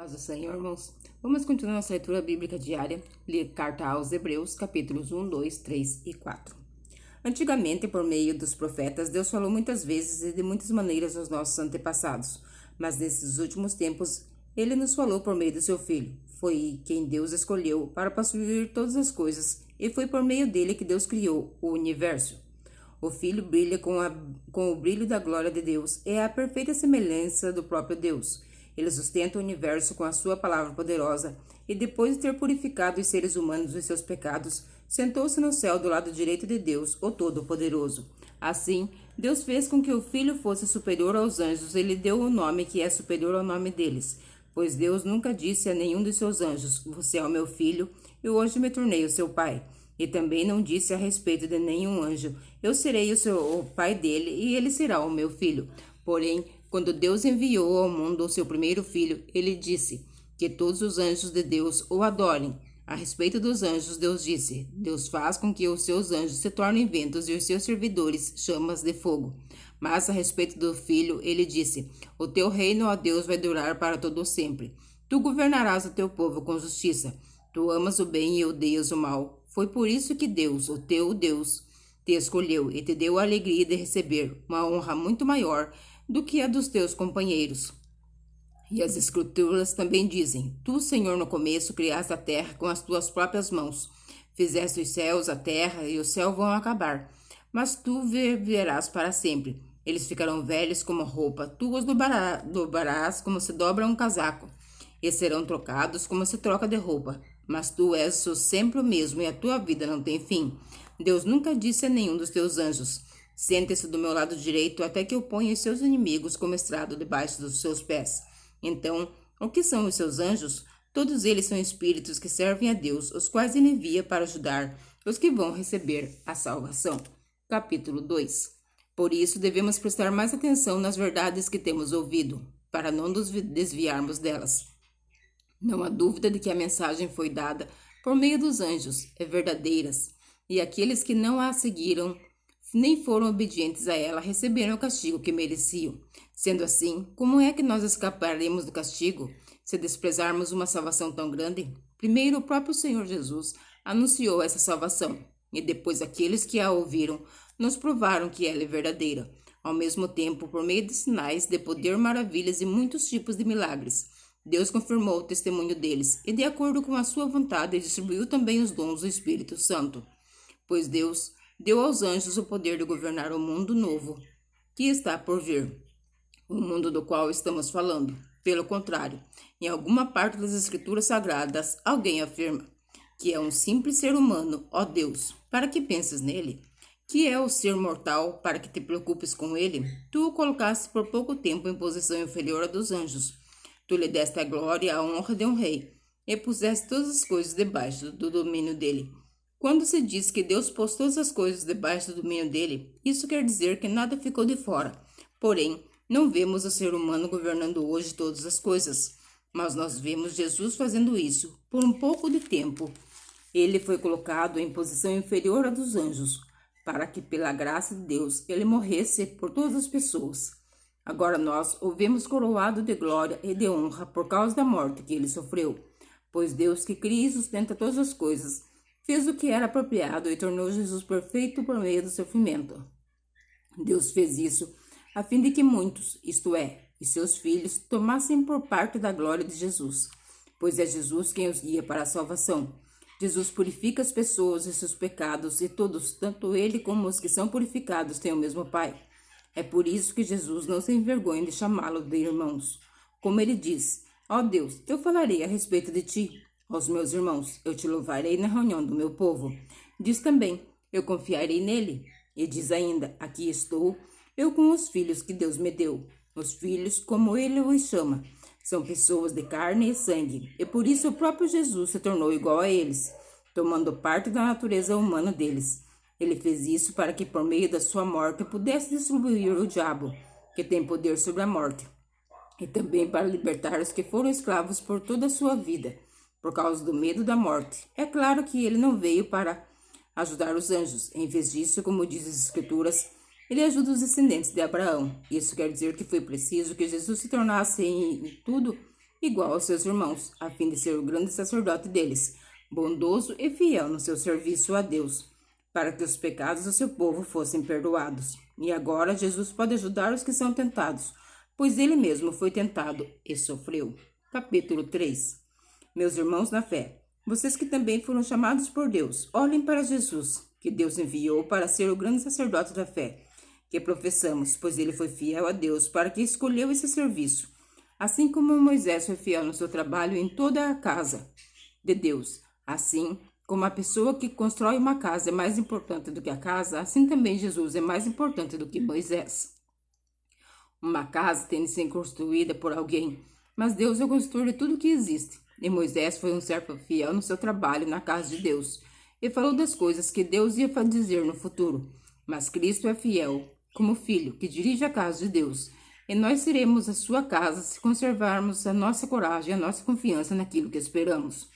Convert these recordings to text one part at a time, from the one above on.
Paz do Senhor, irmãos. Vamos continuar nossa leitura bíblica diária, carta aos Hebreus, capítulos 1, 2, 3 e 4. Antigamente, por meio dos profetas, Deus falou muitas vezes e de muitas maneiras aos nossos antepassados, mas nesses últimos tempos, Ele nos falou por meio do seu Filho. Foi quem Deus escolheu para possuir todas as coisas e foi por meio dele que Deus criou o universo. O Filho brilha com o brilho da glória de Deus e é a perfeita semelhança do próprio Deus. Ele sustenta o universo com a sua palavra poderosa e, depois de ter purificado os seres humanos dos seus pecados, sentou-se no céu do lado direito de Deus, o Todo-Poderoso. Assim, Deus fez com que o Filho fosse superior aos anjos e lhe deu o nome que é superior ao nome deles. Pois Deus nunca disse a nenhum de seus anjos: "Você é o meu filho, e hoje me tornei o seu pai." E também não disse a respeito de nenhum anjo: "Eu serei o pai dele, e ele será o meu filho." Porém, quando Deus enviou ao mundo o seu primeiro filho, ele disse que todos os anjos de Deus o adorem. A respeito dos anjos, Deus disse: "Deus faz com que os seus anjos se tornem ventos e os seus servidores chamas de fogo." Mas a respeito do filho, ele disse: "O teu reino, ó Deus, vai durar para todo sempre. Tu governarás o teu povo com justiça. Tu amas o bem e odeias o mal. Foi por isso que Deus, o teu Deus, te escolheu e te deu a alegria de receber uma honra muito maior do que a dos teus companheiros." E as Escrituras também dizem: "Tu, Senhor, no começo criaste a terra com as tuas próprias mãos. Fizeste os céus, a terra e o céu vão acabar, mas tu viverás para sempre. Eles ficarão velhos como roupa, tu os dobrarás como se dobra um casaco, e serão trocados como se troca de roupa. Mas tu és sempre o mesmo e a tua vida não tem fim." Deus nunca disse a nenhum dos teus anjos: "Sente-se do meu lado direito até que eu ponha os seus inimigos como estrado debaixo dos seus pés." Então, o que são os seus anjos? Todos eles são espíritos que servem a Deus, os quais ele envia para ajudar os que vão receber a salvação. Capítulo 2. Por isso, devemos prestar mais atenção nas verdades que temos ouvido, para não nos desviarmos delas. Não há dúvida de que a mensagem foi dada por meio dos anjos, é verdadeira, e aqueles que não a seguiram nem foram obedientes a ela receberam o castigo que mereciam. Sendo assim, como é que nós escaparemos do castigo se desprezarmos uma salvação tão grande? Primeiro, o próprio Senhor Jesus anunciou essa salvação, e depois aqueles que a ouviram nos provaram que ela é verdadeira, ao mesmo tempo por meio de sinais de poder, maravilhas e muitos tipos de milagres. Deus confirmou o testemunho deles e, de acordo com a sua vontade, distribuiu também os dons do Espírito Santo. Pois Deus deu aos anjos o poder de governar o mundo novo que está por vir, o mundo do qual estamos falando. Pelo contrário, em alguma parte das Escrituras Sagradas, alguém afirma que é um simples ser humano, ó Deus, para que penses nele? Que é o ser mortal, para que te preocupes com ele? Tu o colocaste por pouco tempo em posição inferior à dos anjos. Tu lhe deste a glória e a honra de um rei, e puseste todas as coisas debaixo do domínio dele. Quando se diz que Deus pôs todas as coisas debaixo do domínio dele, isso quer dizer que nada ficou de fora. Porém, não vemos o ser humano governando hoje todas as coisas, mas nós vemos Jesus fazendo isso por um pouco de tempo. Ele foi colocado em posição inferior à dos anjos, para que, pela graça de Deus, ele morresse por todas as pessoas. Agora nós o vemos coroado de glória e de honra por causa da morte que ele sofreu, pois Deus, que cria e sustenta todas as coisas, fez o que era apropriado e tornou Jesus perfeito por meio do sofrimento. Deus fez isso a fim de que muitos, isto é, e seus filhos, tomassem por parte da glória de Jesus, pois é Jesus quem os guia para a salvação. Jesus purifica as pessoas e seus pecados, e todos, tanto ele como os que são purificados, têm o mesmo Pai. É por isso que Jesus não se envergonha de chamá-lo de irmãos. Como ele diz: "Ó Deus, eu falarei a respeito de ti. Aos meus irmãos, eu te louvarei na reunião do meu povo." Diz também: "Eu confiarei nele." E diz ainda: "Aqui estou, eu com os filhos que Deus me deu." Os filhos, como ele os chama, são pessoas de carne e sangue, e por isso o próprio Jesus se tornou igual a eles, tomando parte da natureza humana deles. Ele fez isso para que, por meio da sua morte, pudesse destruir o diabo, que tem poder sobre a morte, e também para libertar os que foram escravos por toda a sua vida, por causa do medo da morte. É claro que ele não veio para ajudar os anjos. Em vez disso, como diz as Escrituras, ele ajuda os descendentes de Abraão. Isso quer dizer que foi preciso que Jesus se tornasse em tudo igual aos seus irmãos, a fim de ser o grande sacerdote deles, bondoso e fiel no seu serviço a Deus, para que os pecados do seu povo fossem perdoados. E agora Jesus pode ajudar os que são tentados, pois ele mesmo foi tentado e sofreu. Capítulo 3. Meus irmãos na fé, vocês que também foram chamados por Deus, olhem para Jesus, que Deus enviou para ser o grande sacerdote da fé, que professamos, pois ele foi fiel a Deus para que escolheu esse serviço, assim como Moisés foi fiel no seu trabalho em toda a casa de Deus. Assim como a pessoa que constrói uma casa é mais importante do que a casa, assim também Jesus é mais importante do que Moisés. Uma casa tem de ser construída por alguém, mas Deus é o construtor de tudo que existe. E Moisés foi um servo fiel no seu trabalho na casa de Deus, e falou das coisas que Deus ia dizer no futuro. Mas Cristo é fiel, como filho, que dirige a casa de Deus. E nós seremos a sua casa se conservarmos a nossa coragem e a nossa confiança naquilo que esperamos.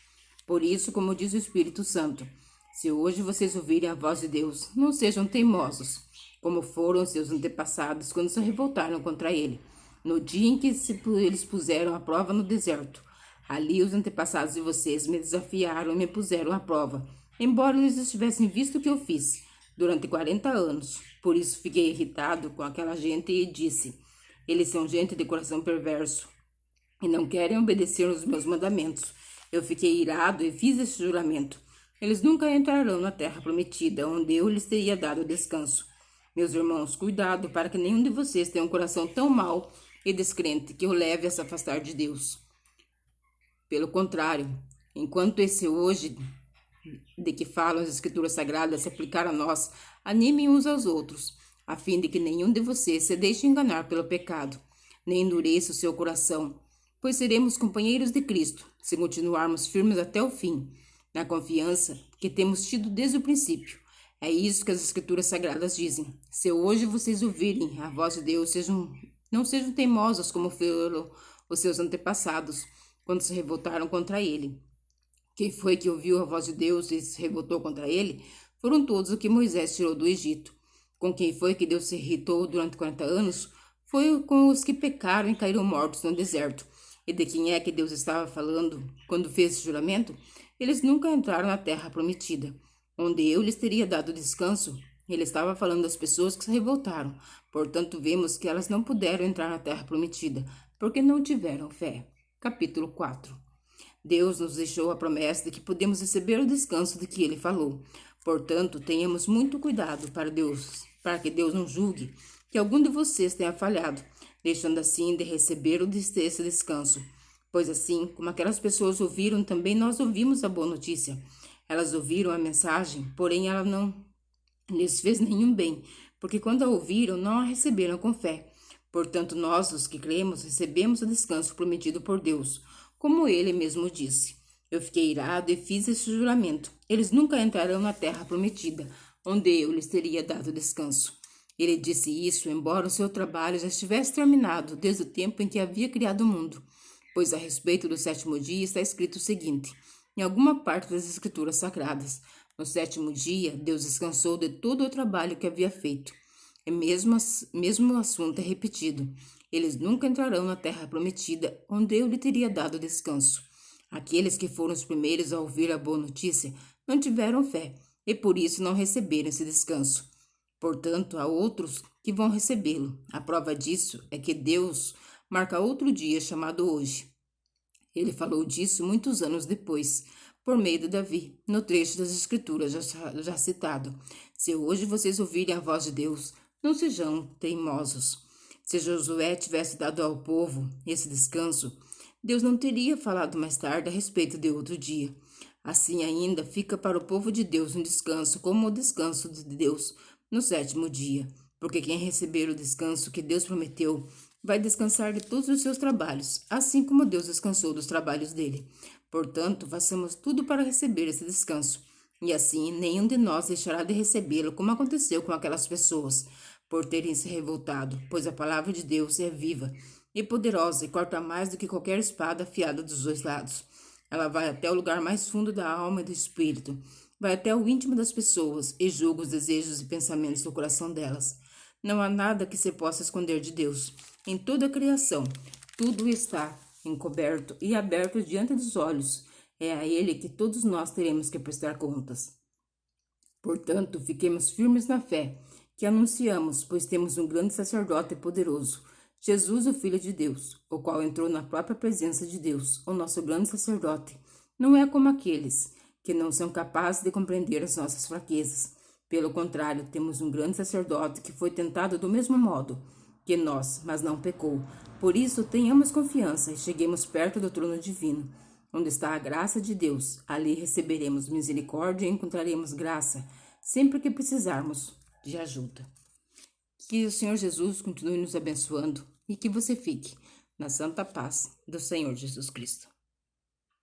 Por isso, como diz o Espírito Santo, se hoje vocês ouvirem a voz de Deus, não sejam teimosos, como foram seus antepassados quando se revoltaram contra ele, no dia em que eles puseram a prova no deserto. Ali os antepassados de vocês me desafiaram e me puseram à prova, embora eles tivessem visto o que eu fiz durante 40 anos. Por isso fiquei irritado com aquela gente e disse: eles são gente de coração perverso e não querem obedecer os meus mandamentos. Eu fiquei irado e fiz esse juramento. Eles nunca entrarão na terra prometida, onde eu lhes teria dado descanso. Meus irmãos, cuidado para que nenhum de vocês tenha um coração tão mau e descrente que o leve a se afastar de Deus. Pelo contrário, enquanto esse hoje de que falam as Escrituras Sagradas se aplicar a nós, animem uns aos outros, a fim de que nenhum de vocês se deixe enganar pelo pecado, nem endureça o seu coração, pois seremos companheiros de Cristo, se continuarmos firmes até o fim, na confiança que temos tido desde o princípio. É isso que as Escrituras Sagradas dizem. Se hoje vocês ouvirem a voz de Deus, não sejam teimosos como foram os seus antepassados, quando se revoltaram contra ele. Quem foi que ouviu a voz de Deus e se revoltou contra ele? Foram todos os que Moisés tirou do Egito. Com quem foi que Deus se irritou durante 40 anos? Foi com os que pecaram e caíram mortos no deserto. E de quem é que Deus estava falando quando fez esse juramento? Eles nunca entraram na terra prometida, onde eu lhes teria dado descanso. Ele estava falando das pessoas que se revoltaram. Portanto, vemos que elas não puderam entrar na terra prometida, porque não tiveram fé. Capítulo 4. Deus nos deixou a promessa de que podemos receber o descanso de que ele falou. Portanto, tenhamos muito cuidado para que Deus não julgue que algum de vocês tenha falhado, deixando assim de receber esse descanso. Pois assim como aquelas pessoas ouviram, também nós ouvimos a boa notícia. Elas ouviram a mensagem, porém ela não lhes fez nenhum bem, porque quando a ouviram, não a receberam com fé. Portanto, nós, os que cremos, recebemos o descanso prometido por Deus, como ele mesmo disse. Eu fiquei irado e fiz esse juramento. Eles nunca entrarão na terra prometida, onde eu lhes teria dado descanso. Ele disse isso, embora o seu trabalho já estivesse terminado desde o tempo em que havia criado o mundo. Pois a respeito do sétimo dia está escrito o seguinte, em alguma parte das Escrituras Sagradas: no sétimo dia, Deus descansou de todo o trabalho que havia feito. E mesmo o assunto é repetido. Eles nunca entrarão na terra prometida, onde eu lhe teria dado descanso. Aqueles que foram os primeiros a ouvir a boa notícia não tiveram fé, e por isso não receberam esse descanso. Portanto, há outros que vão recebê-lo. A prova disso é que Deus marca outro dia chamado hoje. Ele falou disso muitos anos depois, por meio de Davi, no trecho das Escrituras já citado. Se hoje vocês ouvirem a voz de Deus, não sejam teimosos. Se Josué tivesse dado ao povo esse descanso, Deus não teria falado mais tarde a respeito de outro dia. Assim ainda fica para o povo de Deus um descanso, como o descanso de Deus no sétimo dia. Porque quem receber o descanso que Deus prometeu vai descansar de todos os seus trabalhos, assim como Deus descansou dos trabalhos dele. Portanto, façamos tudo para receber esse descanso. E assim, nenhum de nós deixará de recebê-lo, como aconteceu com aquelas pessoas, por terem se revoltado, pois a palavra de Deus é viva e poderosa e corta mais do que qualquer espada afiada dos dois lados. Ela vai até o lugar mais fundo da alma e do espírito, vai até o íntimo das pessoas e julga os desejos e pensamentos do coração delas. Não há nada que se possa esconder de Deus. Em toda a criação, tudo está encoberto e aberto diante dos olhos. É a ele que todos nós teremos que prestar contas. Portanto, fiquemos firmes na fé que anunciamos, pois temos um grande sacerdote poderoso, Jesus, o Filho de Deus, o qual entrou na própria presença de Deus, o nosso grande sacerdote. Não é como aqueles que não são capazes de compreender as nossas fraquezas. Pelo contrário, temos um grande sacerdote que foi tentado do mesmo modo que nós, mas não pecou. Por isso, tenhamos confiança e cheguemos perto do trono divino. Onde está a graça de Deus, ali receberemos misericórdia e encontraremos graça sempre que precisarmos de ajuda. Que o Senhor Jesus continue nos abençoando e que você fique na santa paz do Senhor Jesus Cristo.